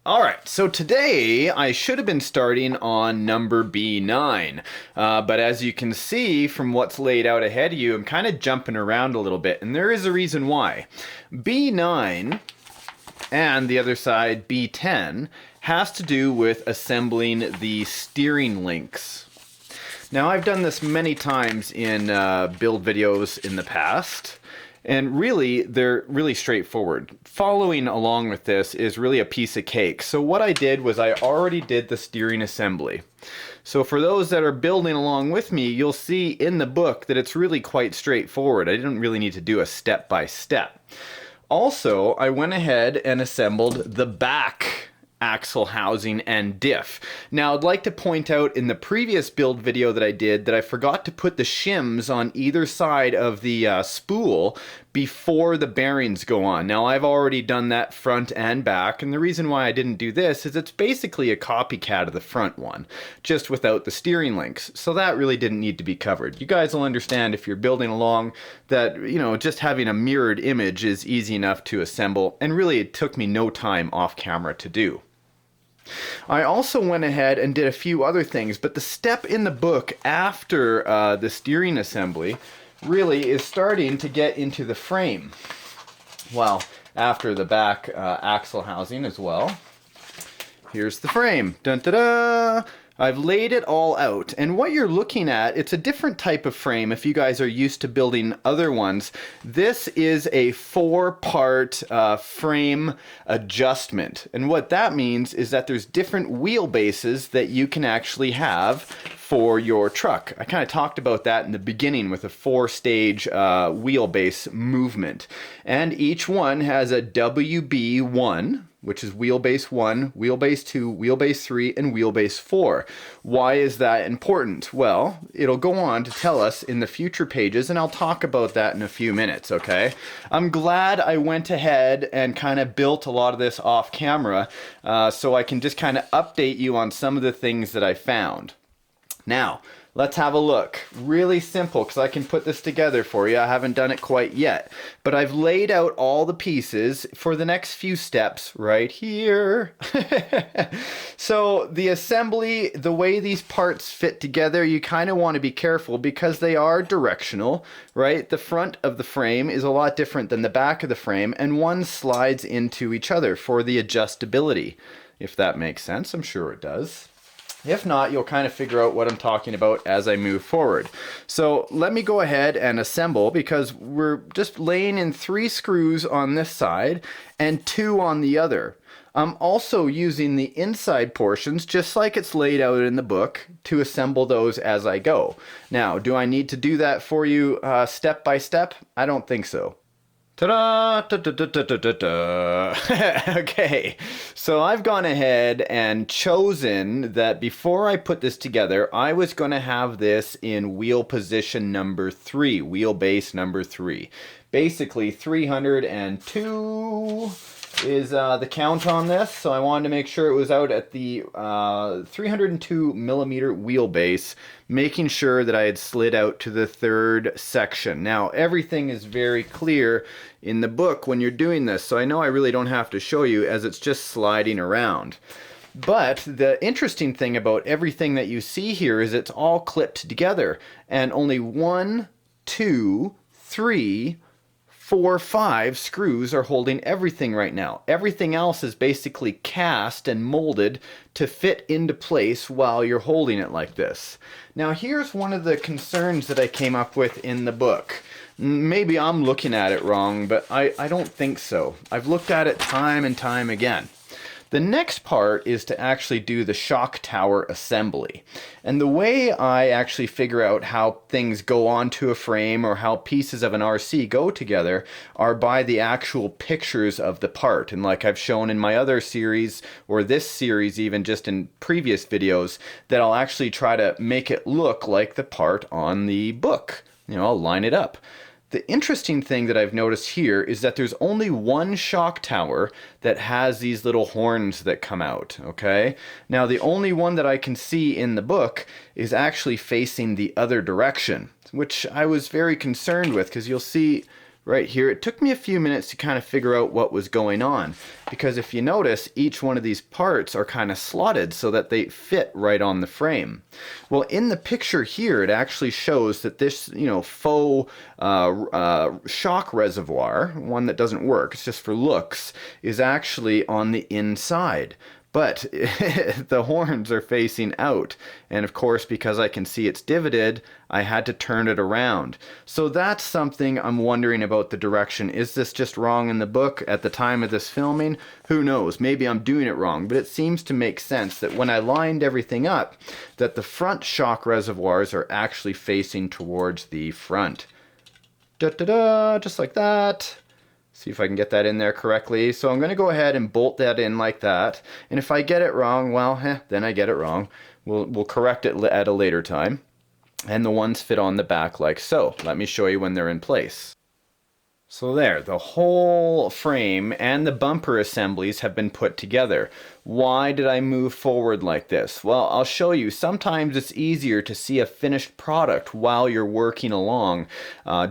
Alright, so today I should have been starting on number B9, but as you can see from what's laid out ahead of you, I'm kind of jumping around a little bit, and there is a reason why. B9 and the other side, B10, has to do with assembling the steering links. Now, I've done this many times in build videos in the past. And really, they're really straightforward. Following along with this is really a piece of cake. So what I did was I already did the steering assembly. So for those that are building along with me, you'll see in the book that it's really quite straightforward. I didn't really need to do a step-by-step. Also, I went ahead and assembled the back axle housing and diff. Now, I'd like to point out in the previous build video that I did that I forgot to put the shims on either side of the spool before the bearings go on. Now, I've already done that front and back, and the reason why I didn't do this is it's basically a copycat of the front one, just without the steering links. So that really didn't need to be covered. You guys will understand if you're building along that, you know, just having a mirrored image is easy enough to assemble, and really it took me no time off camera to do. I also went ahead and did a few other things, but the step in the book after the steering assembly really is starting to get into the frame. Well, after the back axle housing as well. Here's the frame. Dun da da! I've laid it all out, and what you're looking at, it's a different type of frame if you guys are used to building other ones. This is a 4-part frame adjustment, and what that means is that there's different wheelbases that you can actually have for your truck. I kind of talked about that in the beginning with a 4-stage wheelbase movement, and each one has a WB1, which is wheelbase 1, wheelbase 2, wheelbase 3, and wheelbase 4. Why is that important? Well, it'll go on to tell us in the future pages, and I'll talk about that in a few minutes, okay? I'm glad I went ahead and kind of built a lot of this off camera so I can just kind of update you on some of the things that I found. Now, let's have a look. Really simple, because I can put this together for you. I haven't done it quite yet, but I've laid out all the pieces for the next few steps right here. So the assembly, the way these parts fit together, you kind of want to be careful because they are directional, right? The front of the frame is a lot different than the back of the frame, and one slides into each other for the adjustability. If that makes sense, I'm sure it does. If not, you'll kind of figure out what I'm talking about as I move forward. So let me go ahead and assemble, because we're just laying in 3 screws on this side and 2 on the other. I'm also using the inside portions, just like it's laid out in the book, to assemble those as I go. Now, do I need to do that for you step by step? I don't think so. Ta-da! Ta-da-da-da-da-da. Okay, so I've gone ahead and chosen that before I put this together, I was going to have this in wheel position number 3, wheelbase number 3. Basically, 302 is the count on this, so I wanted to make sure it was out at the 302 millimeter wheelbase, making sure that I had slid out to the 3rd section. Now, everything is very clear in the book when you're doing this, so I know I really don't have to show you as it's just sliding around. But the interesting thing about everything that you see here is it's all clipped together, and only 1, 2, 3, 4, 5 screws are holding everything right now. Everything else is basically cast and molded to fit into place while you're holding it like this. Now, here's one of the concerns that I came up with in the book. Maybe I'm looking at it wrong, but I don't think so. I've looked at it time and time again. The next part is to actually do the shock tower assembly. And the way I actually figure out how things go onto a frame or how pieces of an RC go together are by the actual pictures of the part. And like I've shown in my other series, or this series even just in previous videos, that I'll actually try to make it look like the part on the book. You know, I'll line it up. The interesting thing that I've noticed here is that there's only one shock tower that has these little horns that come out, okay? Now, the only one that I can see in the book is actually facing the other direction, which I was very concerned with, because you'll see right here. It took me a few minutes to kind of figure out what was going on, because if you notice, each one of these parts are kind of slotted so that they fit right on the frame. Well, in the picture here, it actually shows that this, faux shock reservoir, one that doesn't work, it's just for looks, is actually on the inside. But the horns are facing out, and of course, because I can see it's divoted, I had to turn it around. So that's something I'm wondering about the direction. Is this just wrong in the book at the time of this filming? Who knows? Maybe I'm doing it wrong, but it seems to make sense that when I lined everything up, that the front shock reservoirs are actually facing towards the front. Da-da-da, just like that. See if I can get that in there correctly. So I'm going to go ahead and bolt that in like that. And if I get it wrong, well, then I get it wrong. We'll correct it at a later time. And the ones fit on the back like so. Let me show you when they're in place. So there, the whole frame and the bumper assemblies have been put together. Why did I move forward like this? Well, I'll show you. Sometimes it's easier to see a finished product while you're working along,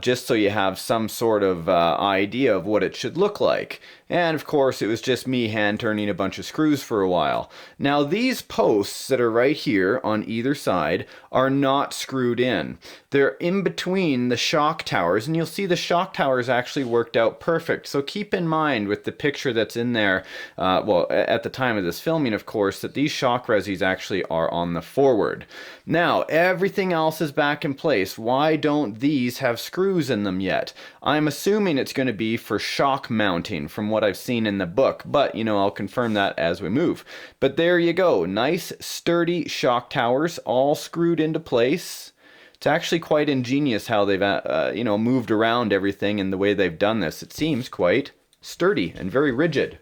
just so you have some sort of idea of what it should look like. And of course, it was just me hand turning a bunch of screws for a while. Now, these posts that are right here on either side are not screwed in. They're in between the shock towers, and you'll see the shock towers actually worked out perfect. So keep in mind with the picture that's in there, well, at the time of this filming, of course, that these shock resis actually are on the forward. Now, everything else is back in place. Why don't these have screws in them yet? I'm assuming it's going to be for shock mounting from what I've seen in the book, but I'll confirm that as we move. But there you go, nice sturdy shock towers all screwed into place. It's actually quite ingenious how they've moved around everything and the way they've done this. It seems quite sturdy and very rigid.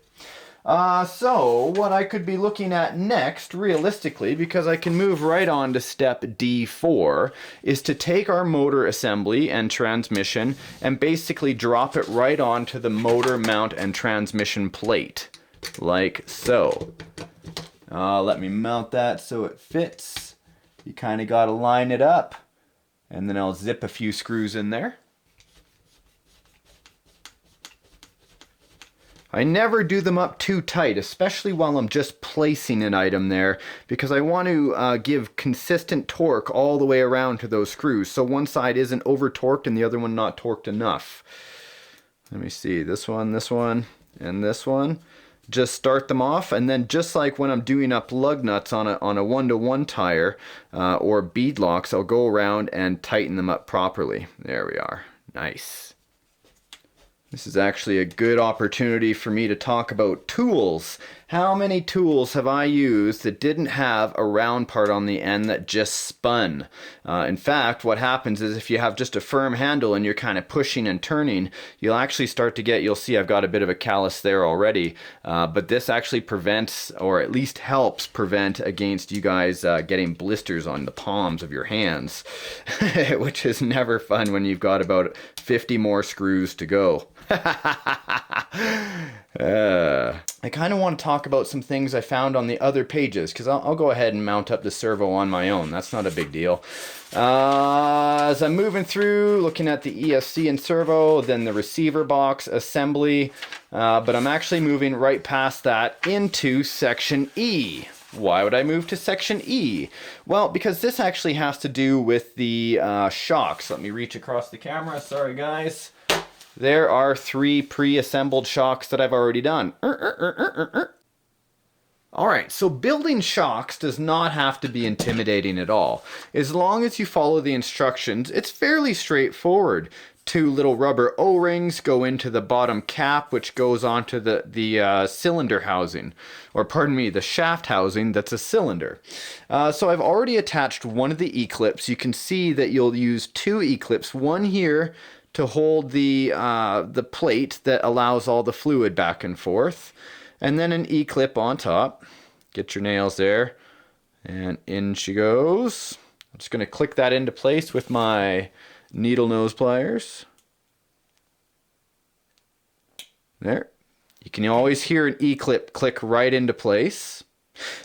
So what I could be looking at next, realistically, because I can move right on to step D4, is to take our motor assembly and transmission and basically drop it right onto the motor mount and transmission plate, like so. Let me mount that so it fits. You kind of got to line it up, and then I'll zip a few screws in there. I never do them up too tight, especially while I'm just placing an item there, because I want to give consistent torque all the way around to those screws, so one side isn't over torqued and the other one not torqued enough. Let me see, this one, and this one. Just start them off, and then just like when I'm doing up lug nuts on a 1-to-1 tire or bead locks, I'll go around and tighten them up properly. There we are. Nice. This is actually a good opportunity for me to talk about tools. How many tools have I used that didn't have a round part on the end that just spun? In fact, what happens is if you have just a firm handle and you're kind of pushing and turning, you'll actually start to get, you'll see I've got a bit of a callus there already, but this actually prevents, or at least helps prevent against you guys getting blisters on the palms of your hands, which is never fun when you've got about 50 more screws to go. I kind of want to talk about some things I found on the other pages, because I'll go ahead and mount up the servo on my own. That's not a big deal. As I'm moving through, looking at the ESC and servo, then the receiver box assembly, but I'm actually moving right past that into section E. Why would I move to section E? Well, because this actually has to do with the shocks. Let me reach across the camera. Sorry, guys. There are 3 pre-assembled shocks that I've already done. Alright, so building shocks does not have to be intimidating at all. As long as you follow the instructions, it's fairly straightforward. 2 little rubber O-rings go into the bottom cap, which goes onto the cylinder housing. Or pardon me, the shaft housing that's a cylinder. So I've already attached one of the E-clips. You can see that you'll use 2 E-clips, one here to hold the plate that allows all the fluid back and forth, and then an E-clip on top. Get your nails there, and in she goes. I'm just going to click that into place with my needle nose pliers. There. You can always hear an E-clip click right into place.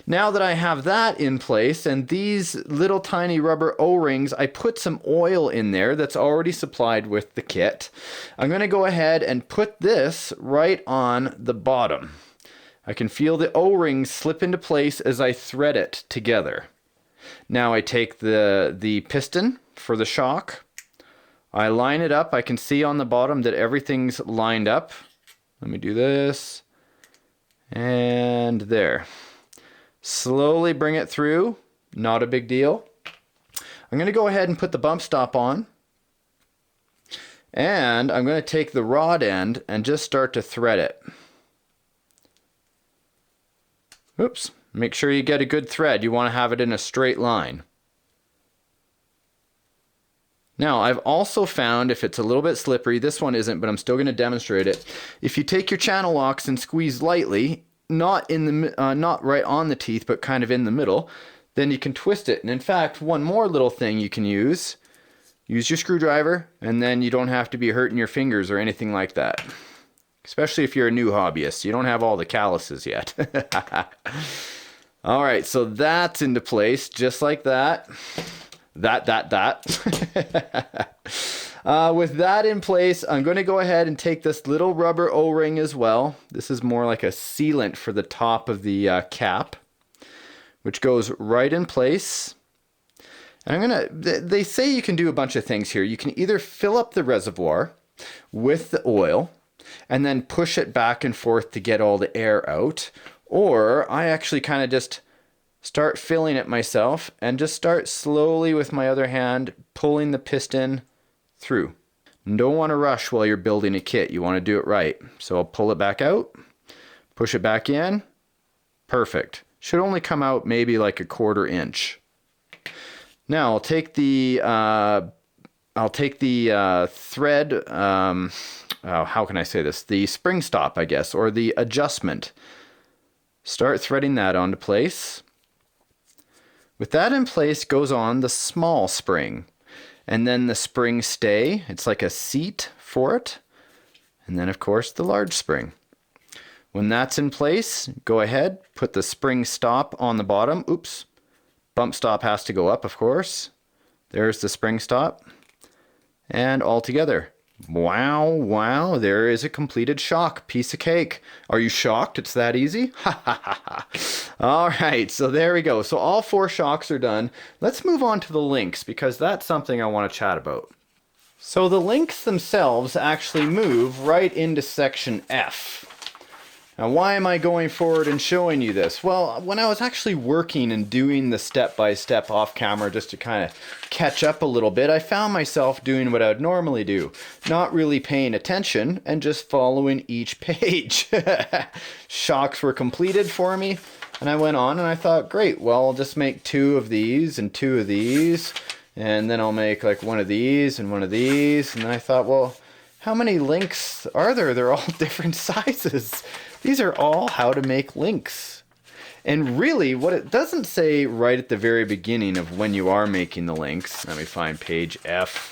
Now that I have that in place and these little tiny rubber O-rings, I put some oil in there that's already supplied with the kit. I'm going to go ahead and put this right on the bottom. I can feel the O-rings slip into place as I thread it together. Now I take the piston for the shock. I line it up. I can see on the bottom that everything's lined up. Let me do this. And there. Slowly bring it through. Not a big deal. I'm going to go ahead and put the bump stop on. And I'm going to take the rod end and just start to thread it. Oops. Make sure you get a good thread. You want to have it in a straight line. Now, I've also found if it's a little bit slippery, this one isn't, but I'm still going to demonstrate it. If you take your channel locks and squeeze lightly, not right on the teeth, but kind of in the middle, then you can twist it. And in fact, one more little thing you can use your screwdriver, and then you don't have to be hurting your fingers or anything like that. Especially if you're a new hobbyist. You don't have all the calluses yet. All right, so that's into place just like that. With that in place, I'm going to go ahead and take this little rubber O-ring as well. This is more like a sealant for the top of the cap, which goes right in place. And they say you can do a bunch of things here. You can either fill up the reservoir with the oil and then push it back and forth to get all the air out. Or I actually kind of just start filling it myself and just start slowly with my other hand pulling the piston through. You don't want to rush while you're building a kit. You want to do it right. So I'll pull it back out, push it back in. Perfect. Should only come out maybe like a 1/4 inch. Now I'll take the thread. How can I say this? The spring stop, I guess, or the adjustment. Start threading that onto place. With that in place goes on the small spring. And then the spring stay. It's like a seat for it. And then, of course, the large spring. When that's in place, go ahead, put the spring stop on the bottom. Oops. Bump stop has to go up, of course. There's the spring stop. And all together. Wow, wow, there is a completed shock. Piece of cake. Are you shocked it's that easy? Ha ha ha ha. All right, so there we go. So all 4 shocks are done. Let's move on to the links because that's something I want to chat about. So the links themselves actually move right into section F. Now, why am I going forward and showing you this? Well, when I was actually working and doing the step-by-step off camera just to kind of catch up a little bit, I found myself doing what I would normally do, not really paying attention and just following each page. Shocks were completed for me, and I went on and I thought, great, well, I'll just make 2 of these and 2 of these, and then I'll make like 1 of these and 1 of these, and then I thought, well, how many links are there? They're all different sizes. These are all how to make links. And really, what it doesn't say right at the very beginning of when you are making the links, let me find page F.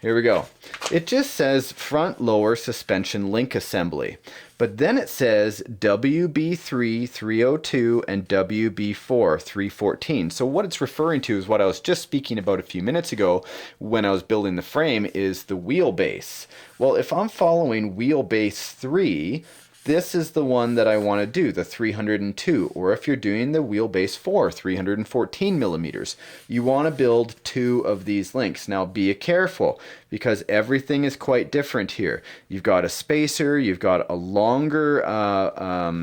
Here we go. It just says front lower suspension link assembly. But then it says WB3 302 and WB4 314. So what it's referring to is what I was just speaking about a few minutes ago when I was building the frame is the wheelbase. Well, if I'm following wheelbase 3, this is the one that I want to do, the 302, or if you're doing the wheelbase 4, 314 millimeters, you want to build 2 of these links. Now be careful because everything is quite different here. You've got a spacer, you've got a longer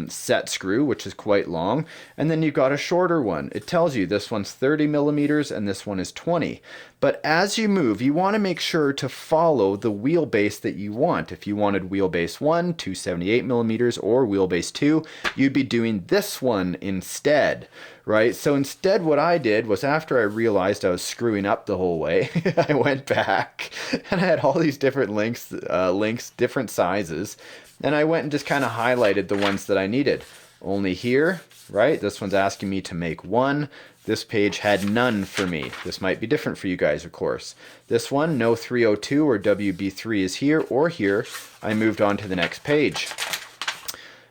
set screw, which is quite long, and then you've got a shorter one. It tells you this one's 30 millimeters and this one is 20. But as you move, you want to make sure to follow the wheelbase that you want. If you wanted wheelbase 1, 278 millimeters, or wheelbase 2, you'd be doing this one instead, right? So instead what I did was after I realized I was screwing up the whole way, I went back and I had all these different links, different sizes, and I went and just kind of highlighted the ones that I needed. Only here, right? This one's asking me to make 1. This page had none for me. This might be different for you guys, of course. This one, no 302 or WB3 is here or here. I moved on to the next page.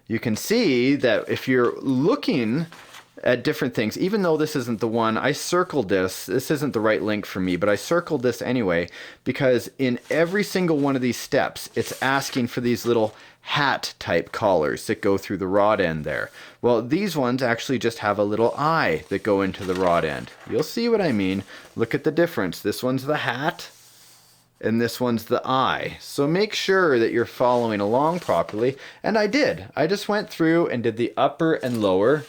You can see that if you're looking at different things. Even though this isn't the one, I circled this. This isn't the right link for me, but I circled this anyway because in every single one of these steps, it's asking for these little hat type collars that go through the rod end there. Well, these ones actually just have a little eye that go into the rod end. You'll see what I mean. Look at the difference. This one's the hat and this one's the eye. So make sure that you're following along properly. And I did. I just went through and did the upper and lower.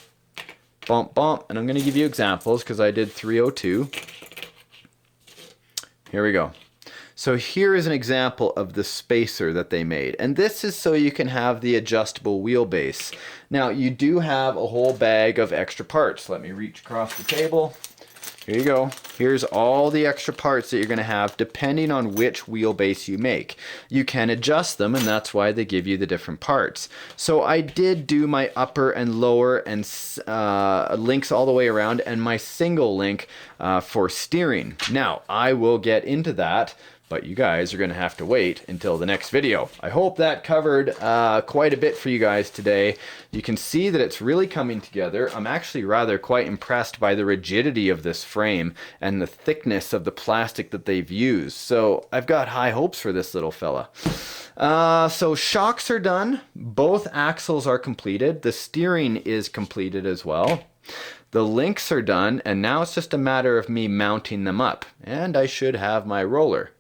Bump, bump. And I'm going to give you examples because I did 302. Here we go. So here is an example of the spacer that they made. And this is so you can have the adjustable wheelbase. Now you do have a whole bag of extra parts. Let me reach across the table. Here you go. Here's all the extra parts that you're going to have depending on which wheelbase you make. You can adjust them, and that's why they give you the different parts. So I did do my upper and lower and links all the way around, and my single link for steering. Now, I will get into that, but you guys are going to have to wait until the next video. I hope that covered quite a bit for you guys today. You can see that it's really coming together. I'm actually rather quite impressed by the rigidity of this frame and the thickness of the plastic that they've used. So I've got high hopes for this little fella. So shocks are done. Both axles are completed. The steering is completed as well. The links are done, and now it's just a matter of me mounting them up. And I should have my roller.